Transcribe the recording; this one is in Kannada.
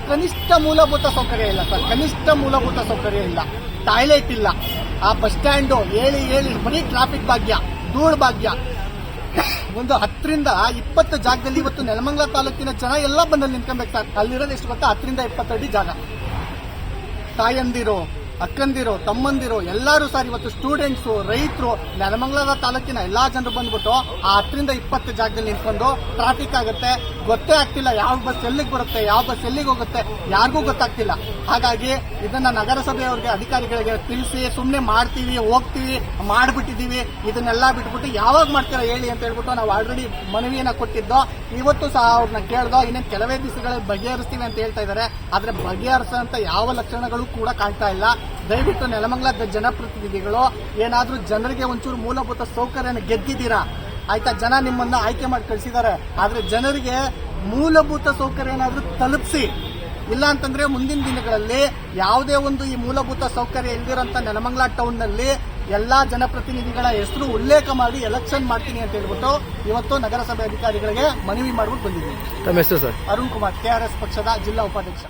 ಕನಿಷ್ಠ ಮೂಲಭೂತ ಸೌಕರ್ಯ ಇಲ್ಲ ಸರ್. ಕನಿಷ್ಠ ಮೂಲಭೂತ ಸೌಕರ್ಯ ಇಲ್ಲ. ಟಾಯ್ಲೆಟ್ ಇಲ್ಲ. ಆ ಬಸ್ ಸ್ಟ್ಯಾಂಡು ಹೇಳಿ ಬರೀ ಟ್ರಾಫಿಕ್ ಭಾಗ್ಯ, ಧೂಳು ಭಾಗ್ಯ. ಒಂದು 10ರಿಂದ 20 ಜಾಗದಲ್ಲಿ ಇವತ್ತು ನೆಲಮಂಗಲ ತಾಲೂಕಿನ ಜನ ಎಲ್ಲ ಬಂದಲ್ಲಿ ನಿಂತ್ಕೊಬೇಕು ಸರ್. ಅಲ್ಲಿರೋದು ಎಷ್ಟು ಗೊತ್ತಾ? 10ರಿಂದ 20 ಅಡಿ ಜಾಗ. ತಾಯಂದಿರು, ಅಕ್ಕಂದಿರು, ತಮ್ಮಂದಿರು ಎಲ್ಲರೂ ಸರ್ ಇವತ್ತು ಸ್ಟೂಡೆಂಟ್ಸು, ರೈತರು, ನೆಲಮಂಗಲ ತಾಲೂಕಿನ ಎಲ್ಲಾ ಜನರು ಬಂದ್ಬಿಟ್ಟು ಆ 10ರಿಂದ 20 ಜಾಗದಲ್ಲಿ ನಿಂತ್ಕೊಂಡು ಟ್ರಾಫಿಕ್ ಆಗುತ್ತೆ. ಗೊತ್ತೇ ಆಗ್ತಿಲ್ಲ ಯಾವ ಬಸ್ ಎಲ್ಲಿಗೆ ಬರುತ್ತೆ, ಯಾವ ಬಸ್ ಎಲ್ಲಿಗೆ ಹೋಗುತ್ತೆ, ಯಾರಿಗೂ ಗೊತ್ತಾಗ್ತಿಲ್ಲ. ಹಾಗಾಗಿ ಇದನ್ನ ನಗರಸಭೆಯವ್ರಿಗೆ, ಅಧಿಕಾರಿಗಳಿಗೆ ತಿಳಿಸಿ, ಸುಮ್ಮನೆ ಮಾಡ್ತೀವಿ, ಹೋಗ್ತೀವಿ, ಮಾಡ್ಬಿಟ್ಟಿದೀವಿ, ಇದನ್ನೆಲ್ಲ ಬಿಟ್ಬಿಟ್ಟು ಯಾವಾಗ ಮಾಡ್ತೀರಾ ಹೇಳಿ ಅಂತ ಹೇಳ್ಬಿಟ್ಟು ನಾವು ಆಲ್ರೆಡಿ ಮನವಿಯನ್ನ ಕೊಟ್ಟಿದ್ದೋ. ಇವತ್ತು ಸಹ ಅವ್ರನ್ನ ಕೇಳ್ದೋ. ಇನ್ನೇನು ಕೆಲವೇ ದಿವಸಗಳಲ್ಲಿ ಬಗೆಹರಿಸ್ತೀವಿ ಅಂತ ಹೇಳ್ತಾ ಇದ್ದಾರೆ. ಆದ್ರೆ ಬಗೆಹರಿಸಂತ ಯಾವ ಲಕ್ಷಣಗಳು ಕೂಡ ಕಾಣ್ತಾ ಇಲ್ಲ. ದಯವಿಟ್ಟು ನೆಲಮಂಗಲದ ಜನಪ್ರತಿನಿಧಿಗಳು ಏನಾದ್ರೂ ಜನರಿಗೆ ಒಂಚೂರು ಮೂಲಭೂತ ಸೌಕರ್ಯನ ಗೆದ್ದಿದ್ದೀರಾ ಆಯ್ತಾ? ಜನ ನಿಮ್ಮನ್ನ ಆಯ್ಕೆ ಮಾಡಿ ಕಳಿಸಿದ್ದಾರೆ. ಆದ್ರೆ ಜನರಿಗೆ ಮೂಲಭೂತ ಸೌಕರ್ಯ ಏನಾದ್ರೂ ತಲುಪಿಸಿ. ಇಲ್ಲ ಅಂತಂದ್ರೆ ಮುಂದಿನ ದಿನಗಳಲ್ಲಿ ಯಾವುದೇ ಒಂದು ಈ ಮೂಲಭೂತ ಸೌಕರ್ಯ ಇಲ್ದಿರೋಂತ ನೆಲಮಂಗಲ ಟೌನ್ ನಲ್ಲಿ ಎಲ್ಲಾ ಜನಪ್ರತಿನಿಧಿಗಳ ಹೆಸರು ಉಲ್ಲೇಖ ಮಾಡಿ ಎಲೆಕ್ಷನ್ ಮಾಡ್ತೀನಿ ಅಂತ ಹೇಳ್ಬಿಟ್ಟು ಇವತ್ತು ನಗರಸಭೆ ಅಧಿಕಾರಿಗಳಿಗೆ ಮನವಿ ಮಾಡ್ಬಿಟ್ಟು ಬಂದಿದ್ದೀವಿ. ತಮ್ಮ ಹೆಸರು ಸರ್? ಅರುಣ್ ಕುಮಾರ್, KRS ಪಕ್ಷದ ಜಿಲ್ಲಾ ಉಪಾಧ್ಯಕ್ಷ.